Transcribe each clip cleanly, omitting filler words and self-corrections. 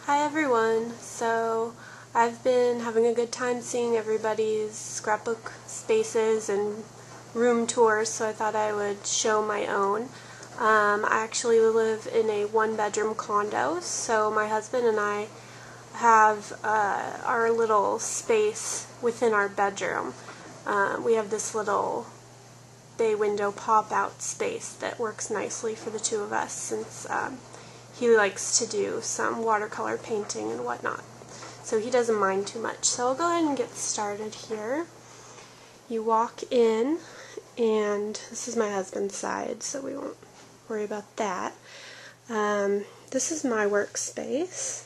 Hi everyone. So I've been having a good time seeing everybody's scrapbook spaces and room tours, so I thought I would show my own. I actually live in a one-bedroom condo, so my husband and I have our little space within our bedroom. We have this little bay window pop-out space that works nicely for the two of us since he likes to do some watercolor painting and whatnot. So he doesn't mind too much. So I'll go ahead and get started here. You walk in, and this is my husband's side, so we won't worry about that. This is my workspace.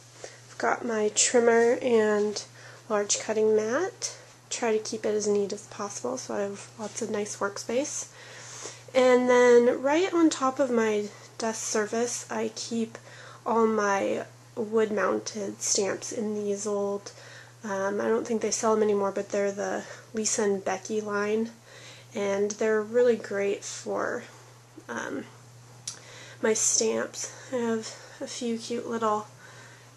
I've got my trimmer and large cutting mat. Try to keep it as neat as possible, so I have lots of nice workspace. And then right on top of my desk surface, I keep all my wood-mounted stamps in these old, I don't think they sell them anymore, but they're the Lisa and Becky line, and they're really great for my stamps. I have a few cute little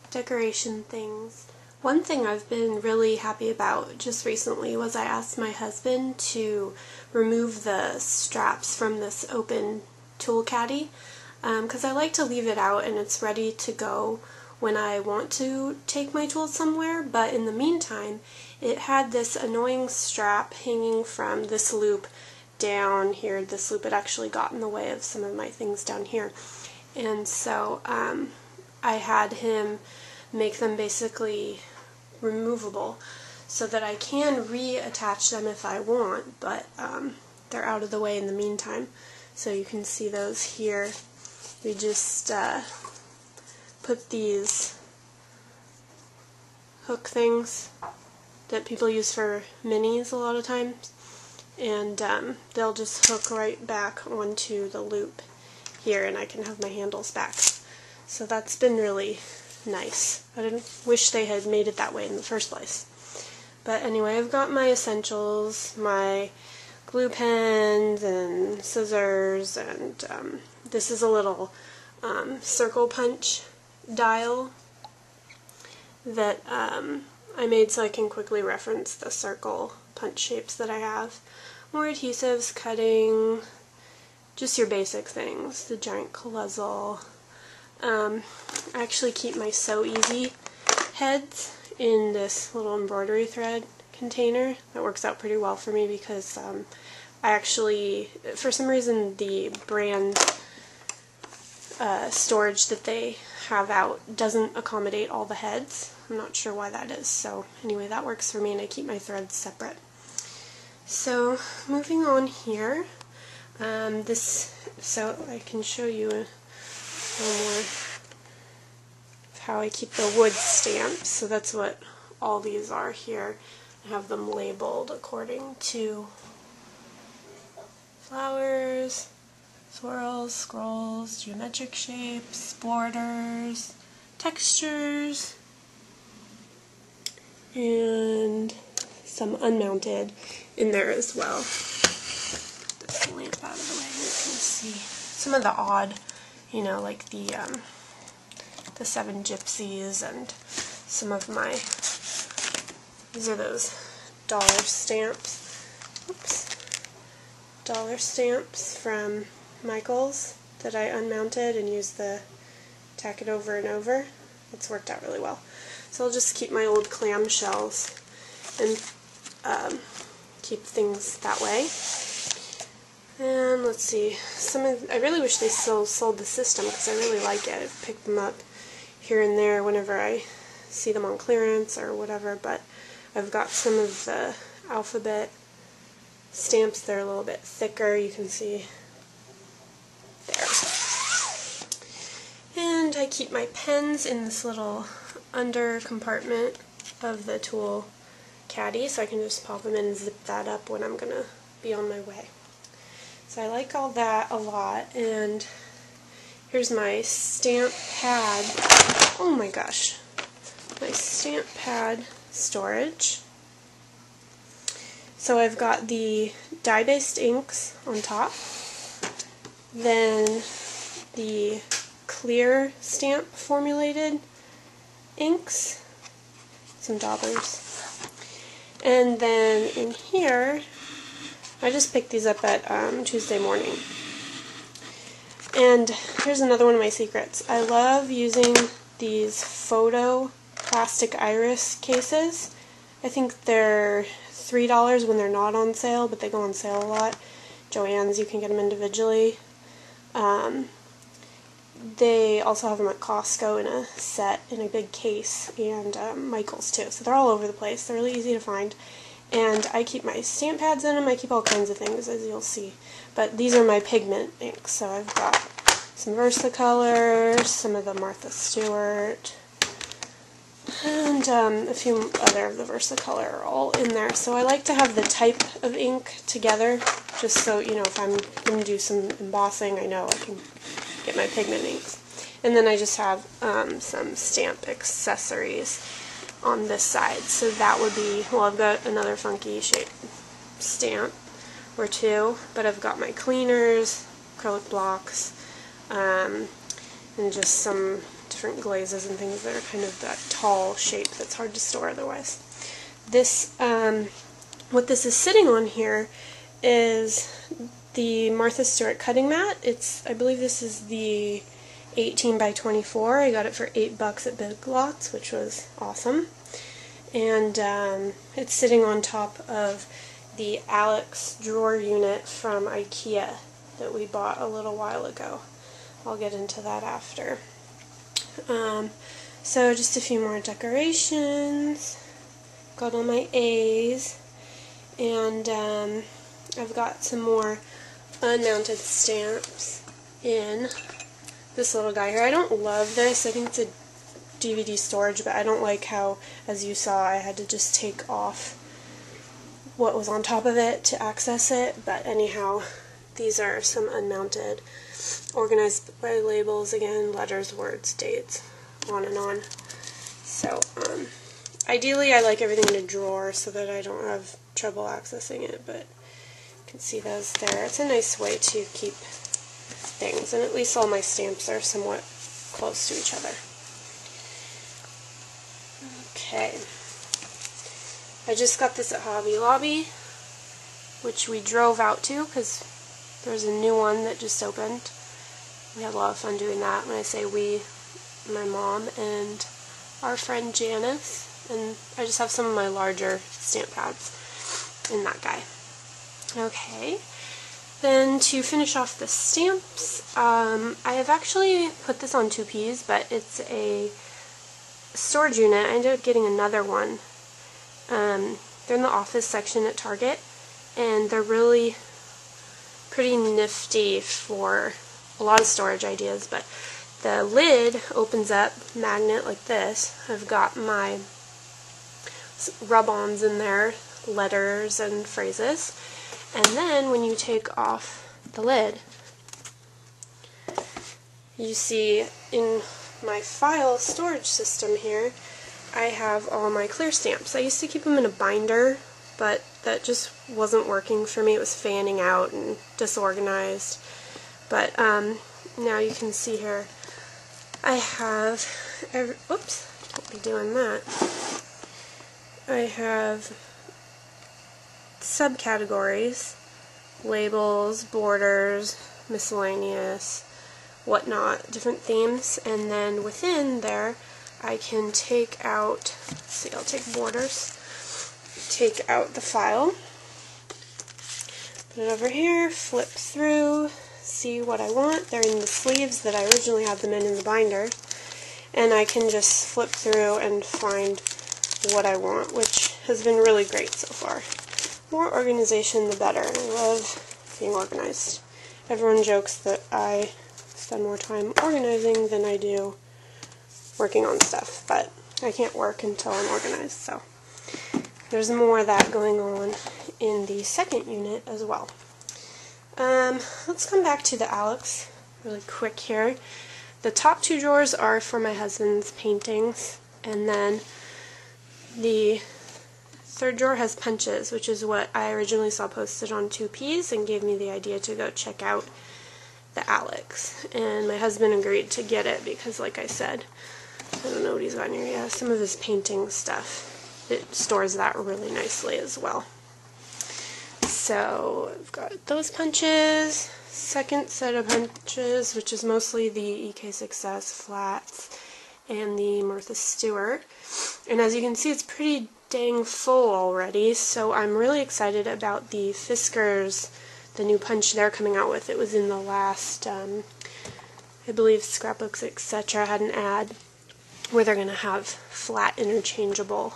decoration things. One thing I've been really happy about just recently was I asked my husband to remove the straps from this open tool caddy because I like to leave it out and it's ready to go when I want to take my tools somewhere, but in the meantime it had this annoying strap hanging from this loop down here. This loop had actually got in the way of some of my things down here, and so I had him make them basically removable so that I can reattach them if I want, but they're out of the way in the meantime. So you can see those here. We just put these hook things that people use for minis a lot of times, and they'll just hook right back onto the loop here, and I can have my handles back. So that's been really nice. I didn't wish they had made it that way in the first place. But anyway, I've got my essentials, my glue pens and scissors, and this is a little circle punch dial that I made so I can quickly reference the circle punch shapes that I have. More adhesives, cutting, just your basic things, the giant colossal. I actually keep my So Easy heads in this little embroidery thread container. That works out pretty well for me because I actually, for some reason, the brand storage that they have out doesn't accommodate all the heads. I'm not sure why that is. So anyway, that works for me, and I keep my threads separate. So moving on here, so I can show you a little more of how I keep the wood stamps. So that's what all these are here. I have them labeled according to flowers, swirls, scrolls, geometric shapes, borders, textures, and some unmounted in there as well. Get this lamp out of the way and you can see some of the odd, you know, like the Seven Gypsies, and some of my, these are those dollar stamps. Oops. Dollar stamps from Michael's that I unmounted and used the tack it over and over. It's worked out really well. So I'll just keep my old clamshells and keep things that way. And let's see, I really wish they still sold the system because I really like it. I've picked them up here and there whenever I see them on clearance or whatever, but I've got some of the alphabet stamps that are a little bit thicker, you can see there. And I keep my pens in this little under compartment of the tool caddy, so I can just pop them in and zip that up when I'm gonna be on my way. So I like all that a lot, and here's my stamp pad. Oh my gosh. My stamp pad storage. So I've got the dye-based inks on top, then the clear stamp formulated inks, some daubers. And then in here, I just picked these up at Tuesday morning. And here's another one of my secrets. I love using these photo plastic iris cases. I think they're $3 when they're not on sale, but they go on sale a lot. Joann's, you can get them individually. They also have them at Costco in a set, in a big case, and Michael's too. So they're all over the place. They're really easy to find. And I keep my stamp pads in them. I keep all kinds of things, as you'll see. But these are my pigment inks. So I've got some Versacolor, some of the Martha Stewart, and a few other of the Versacolor are all in there. So I like to have the type of ink together, just so, you know, if I'm going to do some embossing, I know I can get my pigment inks. And then I just have some stamp accessories on this side. So that would be, well, I've got another funky shaped stamp or two, but I've got my cleaners, acrylic blocks, and just some different glazes and things that are kind of that tall shape that's hard to store otherwise. This, what this is sitting on here is the Martha Stewart cutting mat. I believe this is the 18 by 24. I got it for $8 at Big Lots, which was awesome. And it's sitting on top of the Alex drawer unit from IKEA that we bought a little while ago. I'll get into that after. So just a few more decorations. Got all my A's, and I've got some more unmounted stamps in this little guy here. I don't love this. I think it's a DVD storage, but I don't like how, as you saw, I had to just take off what was on top of it to access it. But anyhow, these are some unmounted, organized by labels, again, letters, words, dates, on and on. So, ideally I like everything in a drawer so that I don't have trouble accessing it, but you can see those there. It's a nice way to keep things, and at least all my stamps are somewhat close to each other. Okay. I just got this at Hobby Lobby, which we drove out to because there's a new one that just opened. We had a lot of fun doing that. When I say we, my mom and our friend Janice, and I just have some of my larger stamp pads in that guy. Okay, then to finish off the stamps, I have actually put this on 2Ps, but it's a storage unit. I ended up getting another one. They're in the office section at Target, and they're really pretty nifty for a lot of storage ideas, but the lid opens up, magnet like this. I've got my rub-ons in there, letters and phrases, and then when you take off the lid, you see in my file storage system here, I have all my clear stamps. I used to keep them in a binder, but that just wasn't working for me. It was fanning out and disorganized. But now you can see here, I have, oops, don't be doing that. I have subcategories, labels, borders, miscellaneous, whatnot, different themes, and then within there I can take out, let's see, I'll take borders, take out the file, put it over here, flip through, see what I want. They're in the sleeves that I originally had them in the binder, and I can just flip through and find what I want, which has been really great so far. More organization the better, and I love being organized. Everyone jokes that I spend more time organizing than I do working on stuff, but I can't work until I'm organized, so there's more of that going on in the second unit as well. Let's come back to the Alex really quick here. The top two drawers are for my husband's paintings, and then the third drawer has punches, which is what I originally saw posted on 2Ps and gave me the idea to go check out the Alex. And my husband agreed to get it because, like I said, I don't know what he's got in here. Yeah, some of his painting stuff. It stores that really nicely as well. So I've got those punches, second set of punches, which is mostly the EK Success flats and the Martha Stewart. And as you can see, it's pretty dang full already, so I'm really excited about the Fiskars, the new punch they're coming out with. It was in the last, I believe Scrapbooks, etc. had an ad where they're going to have flat interchangeable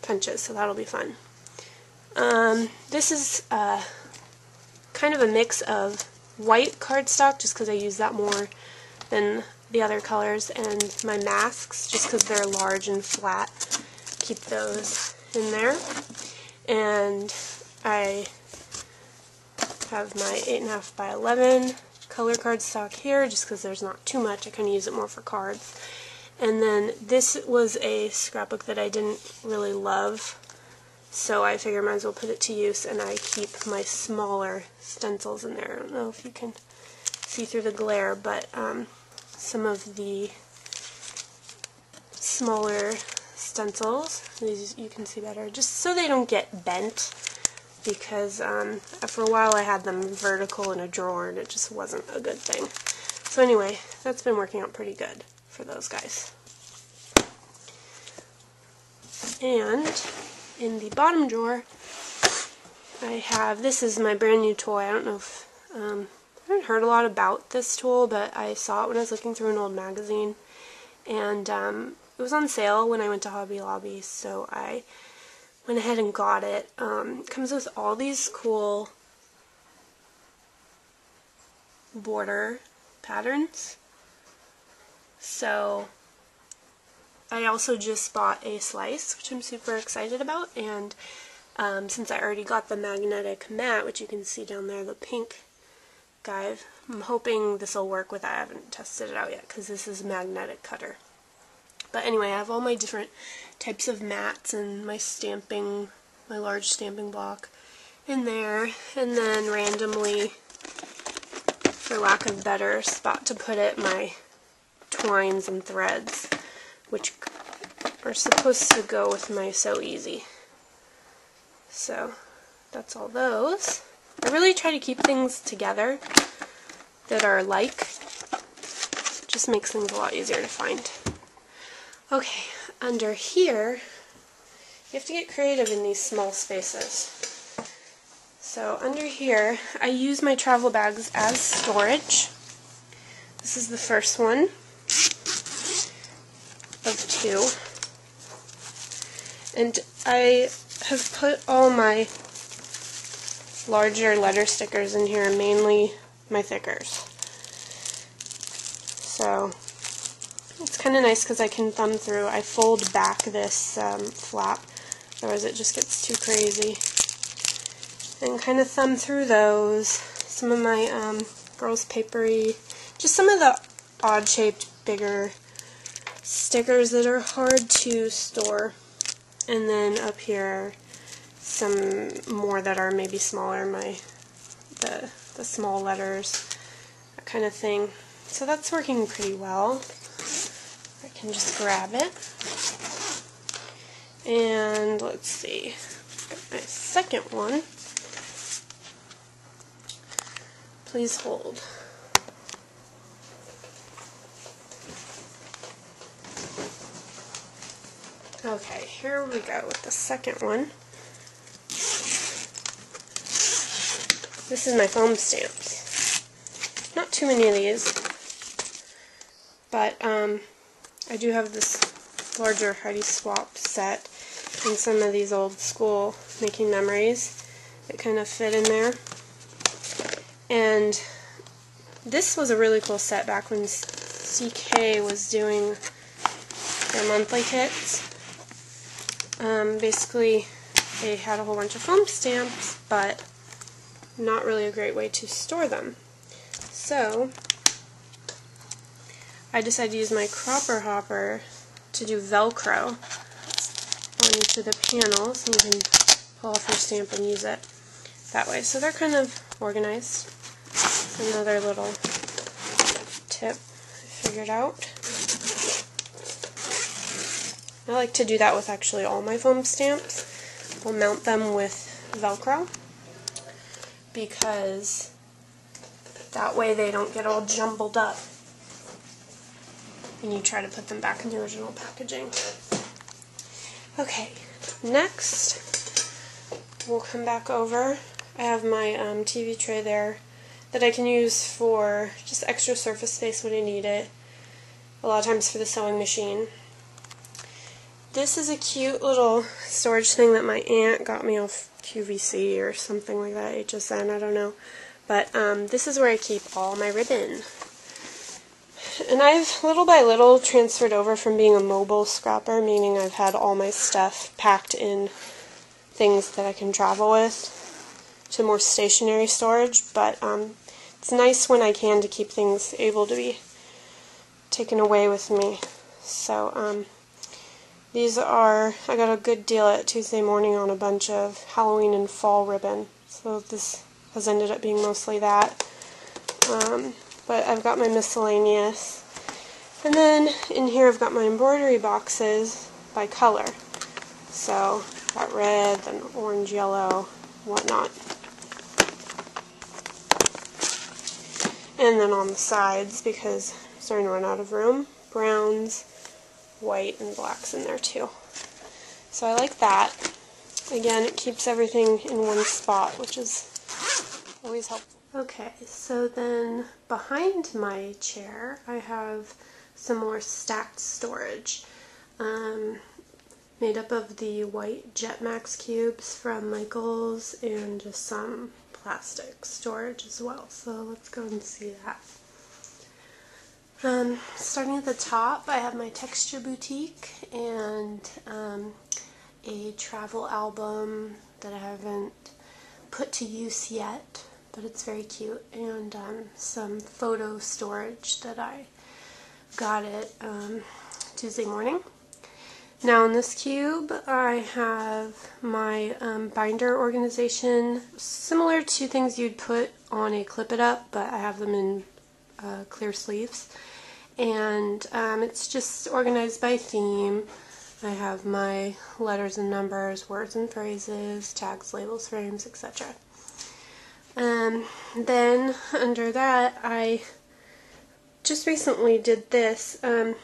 punches, so that'll be fun. This is kind of a mix of white cardstock, just because I use that more than the other colors, and my masks, just because they're large and flat. Keep those in there. And I have my 8.5 by 11 color cardstock here, just because there's not too much. I kind of use it more for cards. And then this was a scrapbook that I didn't really love, so I figured I might as well put it to use, and I keep my smaller stencils in there. I don't know if you can see through the glare, but some of the smaller stencils, these you can see better, just so they don't get bent, because for a while I had them vertical in a drawer and it just wasn't a good thing. So anyway, that's been working out pretty good for those guys. And in the bottom drawer, I have, this is my brand new toy. I don't know if, I haven't heard a lot about this tool, but I saw it when I was looking through an old magazine, and it was on sale when I went to Hobby Lobby, so I went ahead and got it. It comes with all these cool border patterns. So I also just bought a slice, which I'm super excited about, and since I already got the magnetic mat, which you can see down there, the pink guy, I'm hoping this will work with that. I haven't tested it out yet because this is a magnetic cutter. But anyway, I have all my different types of mats and my stamping, my large stamping block in there, and then randomly, for lack of better spot to put it, my twines and threads, which are supposed to go with my So Easy. So that's all those. I really try to keep things together that are alike. Just makes things a lot easier to find. Okay, under here, you have to get creative in these small spaces. So under here, I use my travel bags as storage. This is the first one of two. And I have put all my larger letter stickers in here, mainly my thickers. So it's kind of nice because I can thumb through. I fold back this flap, otherwise it just gets too crazy. And kind of thumb through those. Some of my girls' papery, just some of the odd-shaped, bigger stickers that are hard to store. And then up here, some more that are maybe smaller, the small letters, that kind of thing. So that's working pretty well. I can just grab it. And let's see, got my second one. Please hold. Okay, here we go with the second one. This is my foam stamps. Not too many of these, but I do have this larger Heidi Swap set and some of these old school Making Memories that kind of fit in there. And this was a really cool set back when CK was doing their monthly hits. Basically, they had a whole bunch of foam stamps, but not really a great way to store them. So I decided to use my Cropper Hopper to do Velcro on each of the panels, and you can pull off your stamp and use it that way. So they're kind of organized. Another little tip, figured out. I like to do that with actually all my foam stamps. I'll mount them with Velcro because that way they don't get all jumbled up when you try to put them back in the original packaging. Okay, next we'll come back over. I have my TV tray there that I can use for just extra surface space when I need it, a lot of times for the sewing machine. This is a cute little storage thing that my aunt got me off QVC or something like that, HSN, I don't know. But this is where I keep all my ribbon. And I've little by little transferred over from being a mobile scrapper, meaning I've had all my stuff packed in things that I can travel with, to more stationary storage. But it's nice when I can to keep things able to be taken away with me. So these are, I got a good deal at Tuesday Morning on a bunch of Halloween and fall ribbon. So this has ended up being mostly that. But I've got my miscellaneous. And then in here I've got my embroidery boxes by color. So got red, then orange, yellow, whatnot. And then on the sides, because I'm starting to run out of room, browns, white, and blacks in there too. So I like that. Again, it keeps everything in one spot, which is always helpful. Okay, so then behind my chair I have some more stacked storage, made up of the white Jetmax cubes from Michaels and just some plastic storage as well. So let's go and see that. Starting at the top, I have my Texture Boutique and a travel album that I haven't put to use yet, but it's very cute, and some photo storage that I got at Tuesday Morning. Now in this cube I have my binder organization, similar to things you'd put on a Clip It Up, but I have them in clear sleeves. And it's just organized by theme. I have my letters and numbers, words and phrases, tags, labels, frames, etc. Then under that, I just recently did this. I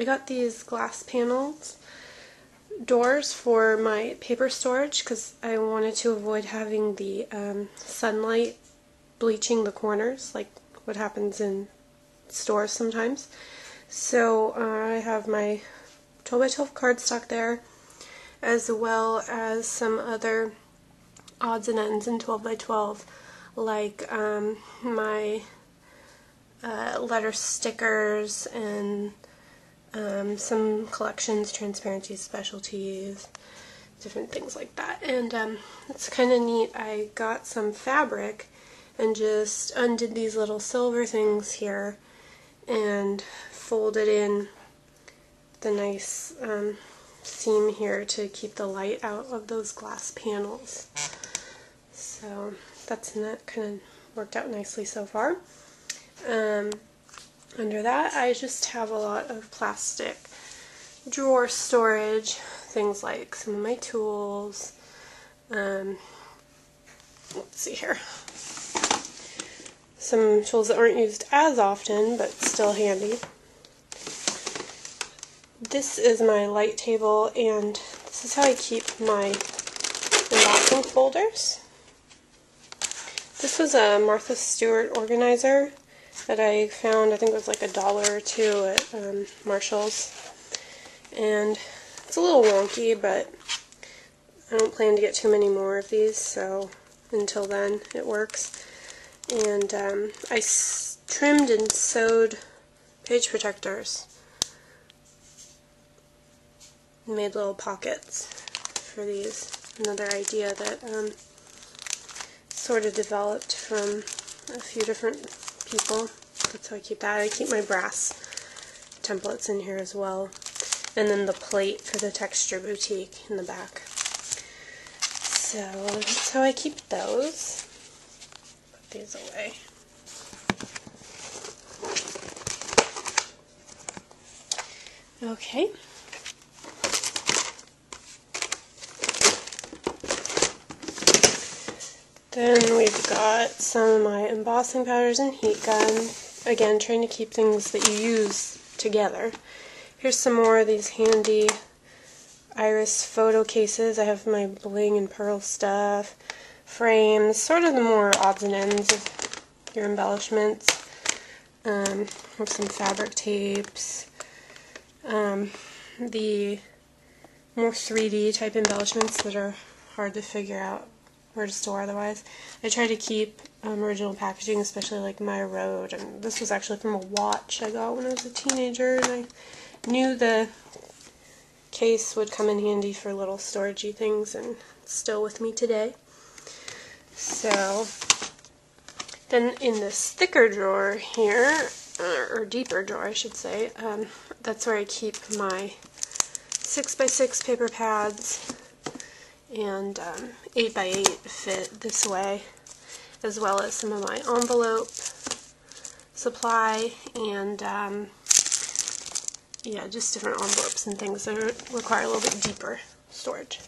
got these glass panels doors for my paper storage because I wanted to avoid having the sunlight bleaching the corners like what happens in stores sometimes. So I have my 12 by 12 cardstock there, as well as some other odds and ends in 12 by 12, like my letter stickers and some collections, transparency specialties, different things like that. And it's kind of neat. I got some fabric and just undid these little silver things here and folded in the nice seam here to keep the light out of those glass panels. So that's kind of worked out nicely so far. Under that, I just have a lot of plastic drawer storage, things like some of my tools. Let's see here. Some tools that aren't used as often, but still handy. This is my light table, and this is how I keep my embossing folders. This was a Martha Stewart organizer that I found, I think it was like $1 or $2 at Marshall's. And it's a little wonky, but I don't plan to get too many more of these, so until then it works. And I trimmed and sewed page protectors. Made little pockets for these. Another idea that sort of developed from a few different people. That's how I keep that. I keep my brass templates in here as well. And then the plate for the Texture Boutique in the back. So that's how I keep those. Put these away. Okay. Then we've got some of my embossing powders and heat gun. Again, trying to keep things that you use together. Here's some more of these handy iris photo cases. I have my bling and pearl stuff, frames, sort of the more odds and ends of your embellishments. I have some fabric tapes. The more 3D type embellishments that are hard to figure out where to store otherwise. I try to keep original packaging, especially like my Road, and this was actually from a watch I got when I was a teenager, and I knew the case would come in handy for little storagey things, and it's still with me today. So then in this thicker drawer here, or deeper drawer I should say, that's where I keep my 6x6 paper pads and 8x8 fit this way, as well as some of my envelope supply and yeah, just different envelopes and things that require a little bit deeper storage.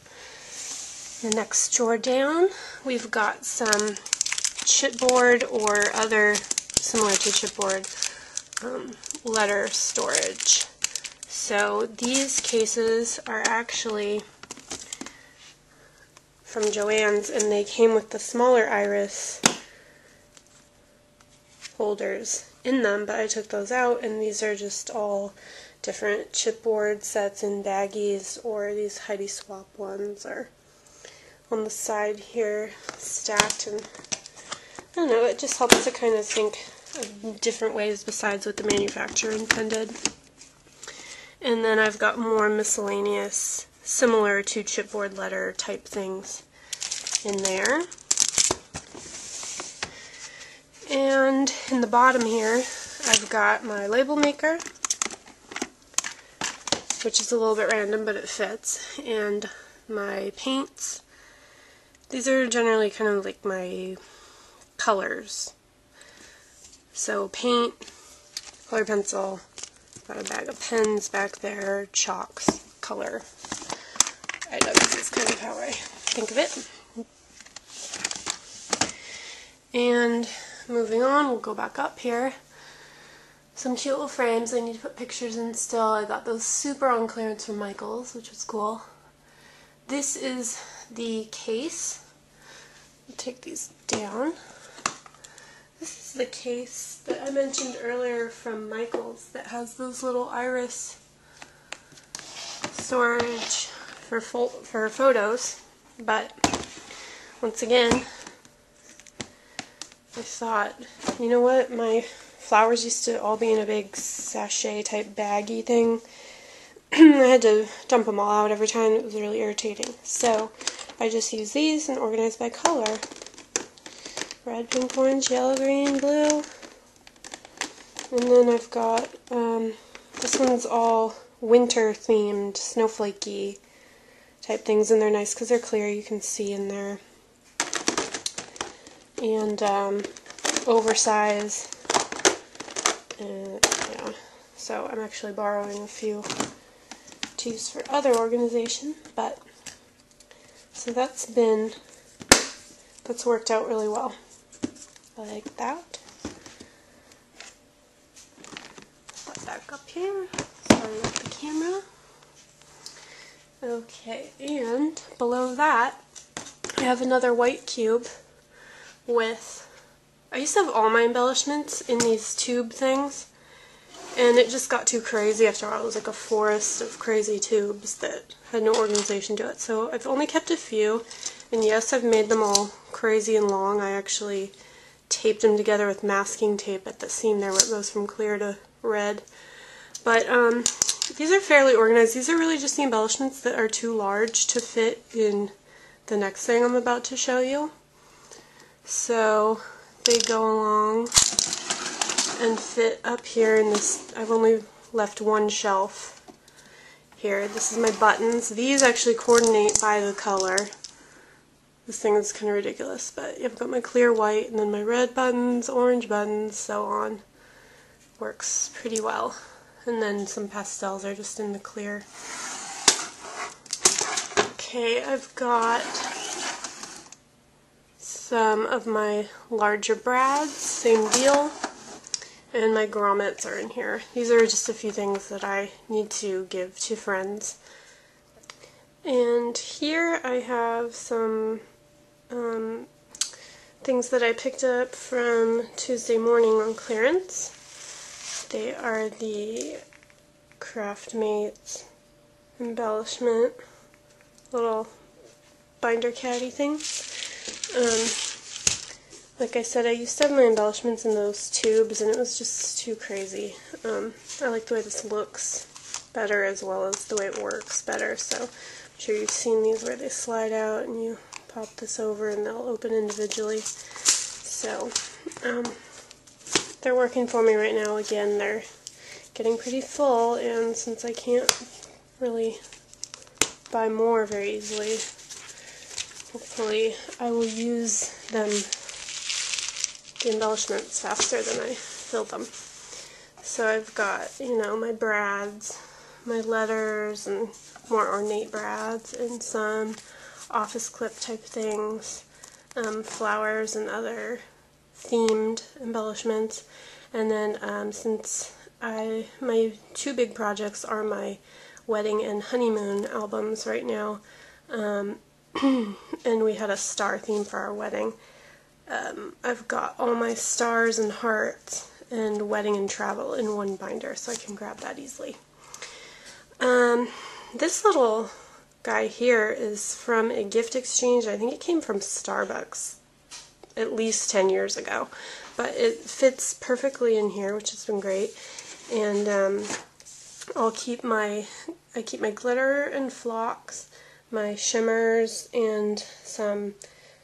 The next drawer down, we've got some chipboard or other similar to chipboard letter storage. So these cases are actually from Joann's, and they came with the smaller iris holders in them, but I took those out, and these are just all different chipboard sets in baggies, or these Heidi Swap ones are on the side here stacked, and I don't know, it just helps to kind of think of different ways besides what the manufacturer intended. And then I've got more miscellaneous, similar to chipboard letter type things in there. And in the bottom here, I've got my label maker, which is a little bit random, but it fits, and my paints. These are generally kind of like my colors. So paint, color pencil, got a bag of pens back there, chalks, color items is kind of how I think of it. And moving on, we'll go back up here. Some cute little frames I need to put pictures in still. I got those super on clearance from Michael's, which was cool. This is the case. I'll take these down. This is the case that I mentioned earlier from Michael's that has those little iris storage for photos, but once again, I thought, you know what, my flowers used to all be in a big sachet type baggy thing. I had to dump them all out every time. It was really irritating. So I just use these and organize by color. Red, pink, orange, yellow, green, blue. And then I've got, this one's all winter themed, snowflakey type things, and they're nice because they're clear, you can see in there. And oversize. And yeah, so I'm actually borrowing a few to use for other organization, but so that's worked out really well. Like that. Put back up here. Sorry about the camera. Okay, and below that I have another white cube with, I used to have all my embellishments in these tube things, and it just got too crazy after a while. It was like a forest of crazy tubes that had no organization to it. So I've only kept a few, and yes, I've made them all crazy and long. I actually taped them together with masking tape at the seam there where it goes from clear to red. But these are fairly organized. These are really just the embellishments that are too large to fit in the next thing I'm about to show you. So they go along and fit up here in this. I've only left one shelf here. This is my buttons. These actually coordinate by the color. This thing is kind of ridiculous, but I've got my clear white and then my red buttons, orange buttons, so on. Works pretty well. and then some pastels are just in the clear. Okay, I've got some of my larger brads, same deal, and my grommets are in here. These are just a few things that I need to give to friends. And here I have some things that I picked up from Tuesday morning on clearance. They are the Craftmates embellishment little binder caddy thing. Like I said, I used to have my embellishments in those tubes and it was just too crazy. I like the way this looks better as well as the way it works better, so I'm sure you've seen these where they slide out and you pop this over and they'll open individually. So they're working for me right now. Again, they're getting pretty full, and since I can't really buy more very easily, hopefully I will use them, the embellishments, faster than I fill them. So I've got, you know, my brads, my letters, and more ornate brads, and some office clip type things, flowers and other themed embellishments. And then since my two big projects are my wedding and honeymoon albums right now, and we had a star theme for our wedding, I've got all my stars and hearts and wedding and travel in one binder, so I can grab that easily. This little guy here is from a gift exchange. I think it came from Starbucks at least 10 years ago, but it fits perfectly in here, which has been great. And I keep my glitter and flocks, my shimmers, and some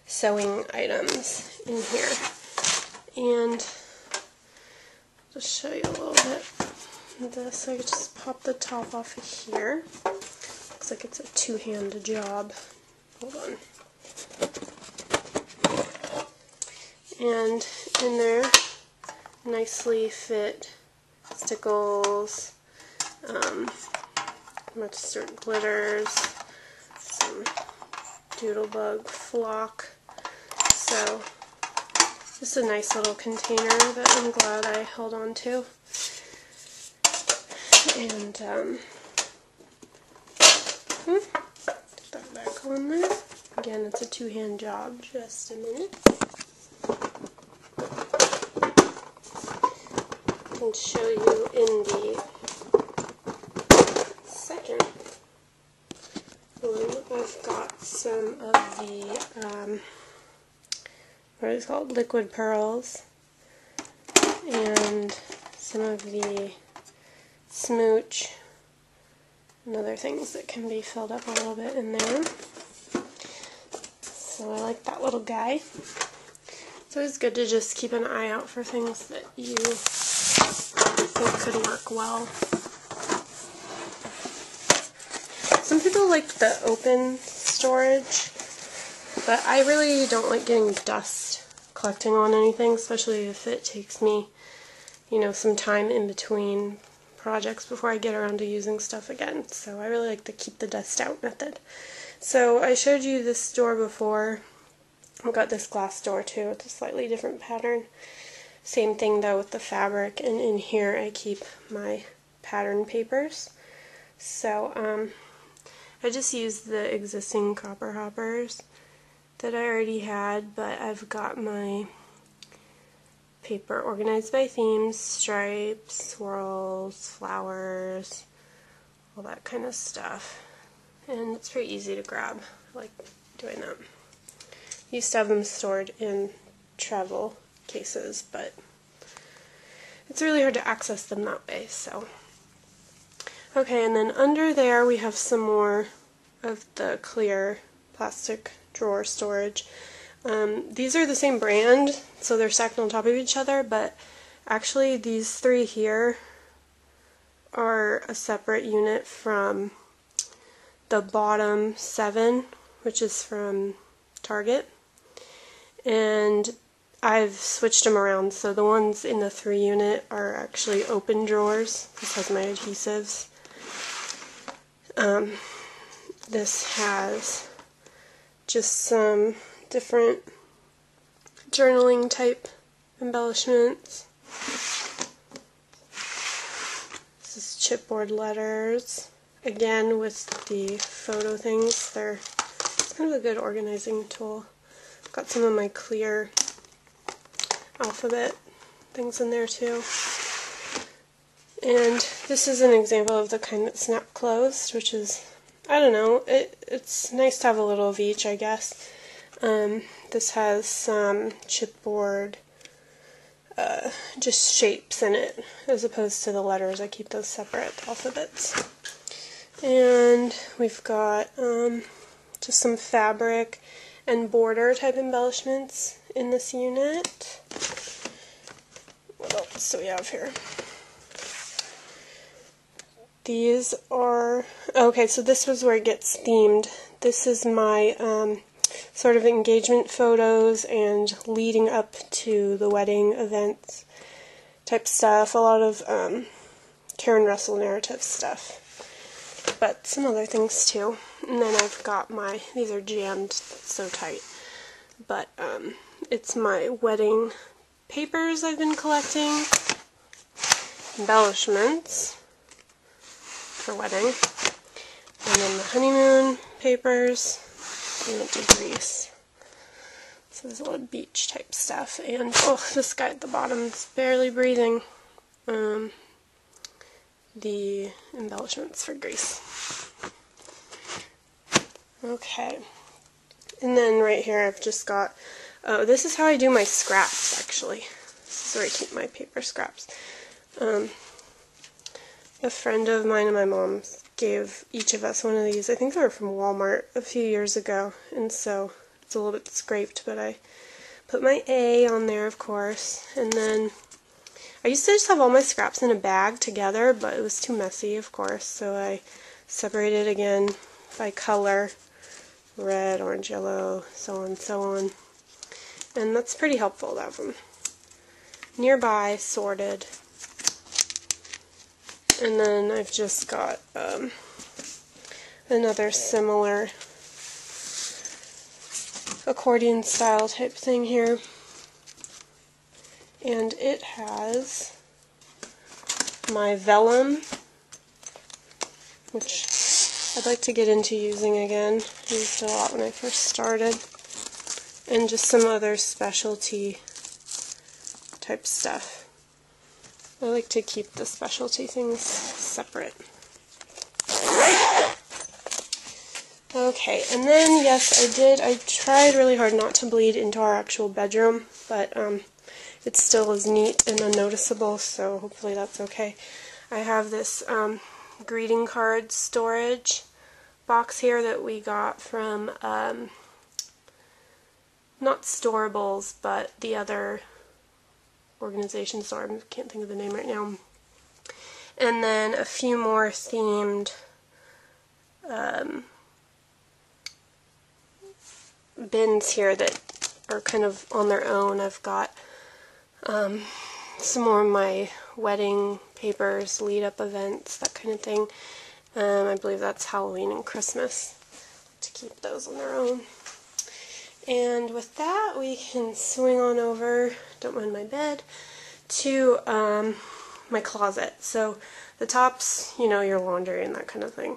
sewing items in here. And I'll just show you a little bit of this. I could just pop the top off of here. Looks like it's a two-hand job. Hold on. And in there, nicely fit stickles, mustard glitters, some doodlebug flock. So just a nice little container that I'm glad I held on to. And put that back on there. Again, it's a two-hand job. Just a minute. I can show you in the second one. I've got some of the what is it called, liquid pearls, and some of the smooch and other things that can be filled up a little bit in there. So I like that little guy. It's always good to just keep an eye out for things that you think could work well. Some people like the open storage, but I really don't like getting dust collecting on anything, especially if it takes me, you know, some time in between projects before I get around to using stuff again. So I really like the keep the dust out method. So I showed you this door before. I've got this glass door too. It's a slightly different pattern. Same thing though with the fabric, and in here I keep my pattern papers. So I just used the existing copper hoppers that I already had, but I've got my paper organized by themes, stripes, swirls, flowers, all that kind of stuff. And it's pretty easy to grab. I like doing that. I used to have them stored in travel cases, but it's really hard to access them that way, so. Okay, and then under there we have some more of the clear plastic drawer storage. These are the same brand, so they're stacked on top of each other, but actually these three here are a separate unit from the bottom 7, which is from Target. And I've switched them around, so the ones in the 3 unit are actually open drawers. This has my adhesives. This has just some different journaling type embellishments. This is chipboard letters, again with the photo things. It's kind of a good organizing tool. Got some of my clear alphabet things in there too. And this is an example of the kind that snap closed, which is, I don't know, it's nice to have a little of each, I guess. This has some chipboard, just shapes in it, as opposed to the letters. I keep those separate, the alphabets. And we've got just some fabric and border type embellishments in this unit. What else do we have here? These are, okay, so this was where it gets themed. This is my sort of engagement photos and leading up to the wedding events type stuff. A lot of Karen Russell narrative stuff, but some other things too. And then I've got these are jammed so tight, but it's my wedding papers I've been collecting, embellishments for wedding, and then the honeymoon papers. We went to Greece. So there's a lot of beach type stuff, and oh, this guy at the bottom is barely breathing. The embellishments for Greece. Okay, and then right here I've just got, oh, this is how I do my scraps actually. This is where I keep my paper scraps. A friend of mine and my mom gave each of us one of these. I think they were from Walmart a few years ago, and so it's a little bit scraped, but I put my A on there, of course. And then I used to just have all my scraps in a bag together, but it was too messy, of course, so I separated again by color: red, orange, yellow, so on, so on. And that's pretty helpful to have them nearby, sorted. And then I've just got another similar accordion style type thing here, and it has my vellum, which I'd like to get into using again. I used it a lot when I first started, and just some other specialty type stuff. I like to keep the specialty things separate. Okay, and then, yes, I tried really hard not to bleed into our actual bedroom, but it still is neat and unnoticeable, so hopefully that's okay. I have this greeting card storage box here that we got from, not Storables, but the other organization store. I can't think of the name right now. And then a few more themed bins here that are kind of on their own. I've got some more of my wedding papers, lead up events, that kind of thing. I believe that's Halloween and Christmas, to keep those on their own. And with that, we can swing on over, don't mind my bed, to my closet. So the tops, you know, your laundry and that kind of thing.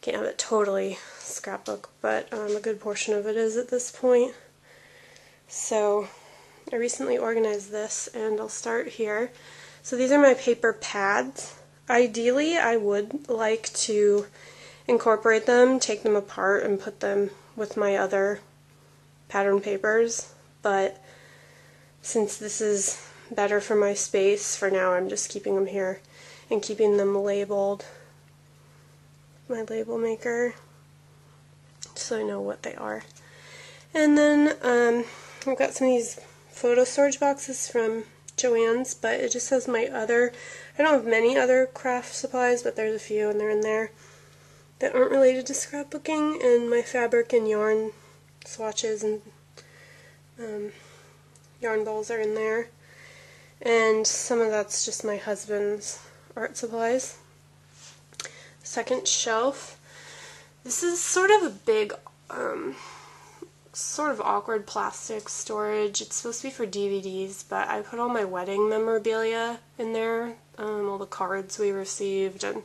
Can't have it totally scrapbook, but a good portion of it is at this point. So I recently organized this, and I'll start here. So these are my paper pads. Ideally, I would like to incorporate them, take them apart, and put them with my other pattern papers, but since this is better for my space for now, I'm just keeping them here and keeping them labeled. My label maker, so I know what they are. And then I've got some of these photo storage boxes from Joann's, but it just has my other, I don't have many other craft supplies, but there's a few, and they're in there that aren't related to scrapbooking, and my fabric and yarn swatches and yarn balls are in there. And some of that's just my husband's art supplies. Second shelf. This is sort of a big, sort of awkward plastic storage. It's supposed to be for DVDs, but I put all my wedding memorabilia in there, all the cards we received, and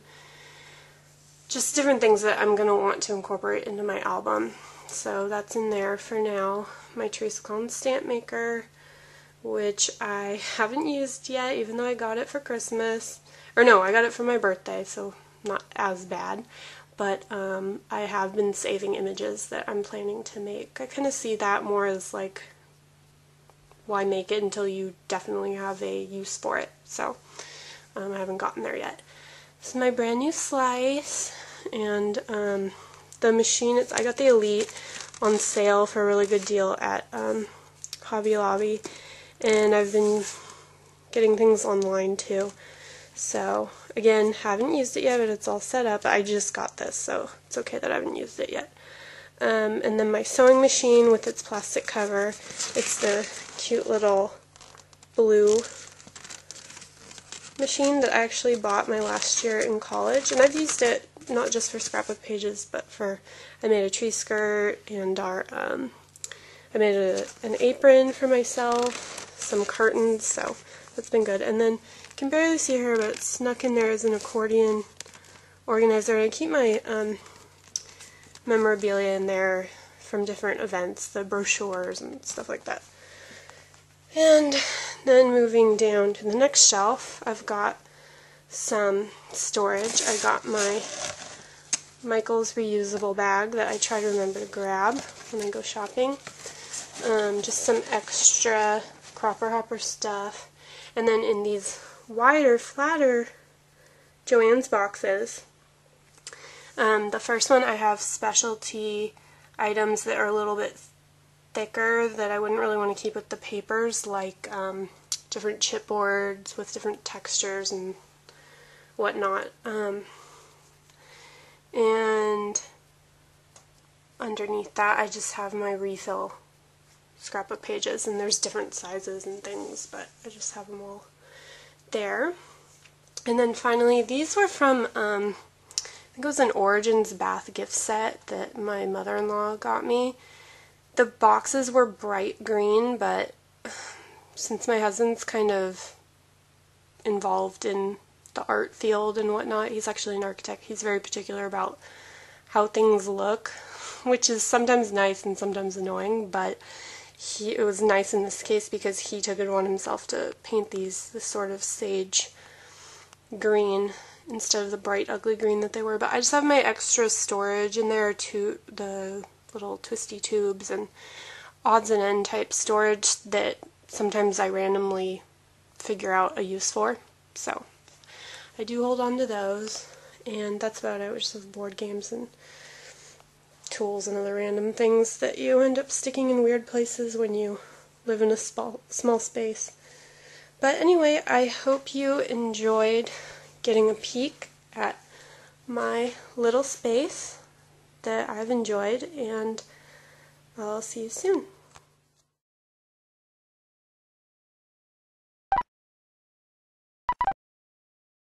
just different things that I'm going to want to incorporate into my album. So that's in there for now. My Teresa Collins stamp maker, which I haven't used yet, even though I got it for Christmas. Or no, I got it for my birthday, so not as bad. But I have been saving images that I'm planning to make. I kind of see that more as like, why make it until you definitely have a use for it. So I haven't gotten there yet. This is my brand new slice, and the machine, I got the Elite on sale for a really good deal at Hobby Lobby, and I've been getting things online too. So again, haven't used it yet, but it's all set up. I just got this, so it's okay that I haven't used it yet. And then my sewing machine with its plastic cover. It's the cute little blue machine that I actually bought my last year in college, and I've used it not just for scrapbook pages, but I made a tree skirt, and I made an apron for myself, some curtains, so that's been good. And then you can barely see her, but it's snuck in there as an accordion organizer, and I keep my memorabilia in there from different events, the brochures and stuff like that. And then moving down to the next shelf, I've got some storage. I got my Michael's reusable bag that I try to remember to grab when I go shopping. Just some extra Cropper Hopper stuff. And then in these wider, flatter Joann's boxes, the first one I have specialty items that are a little bit thicker that I wouldn't really want to keep with the papers, like different chipboards with different textures and whatnot. And underneath that I just have my refill scrapbook pages, and there's different sizes and things, but I just have them all there. And then finally, these were from, I think it was an Origins bath gift set that my mother-in-law got me. The boxes were bright green, but since my husband's kind of involved in the art field and whatnot, he's actually an architect, he's very particular about how things look, which is sometimes nice and sometimes annoying, but it was nice in this case because he took it on himself to paint this sort of sage green instead of the bright ugly green that they were. But I just have my extra storage in there, the little twisty tubes and odds and end type storage that sometimes I randomly figure out a use for. So I do hold on to those, and that's about it. We just have board games and tools and other random things that you end up sticking in weird places when you live in a small space. But anyway, I hope you enjoyed getting a peek at my little space that I've enjoyed, and I'll see you soon.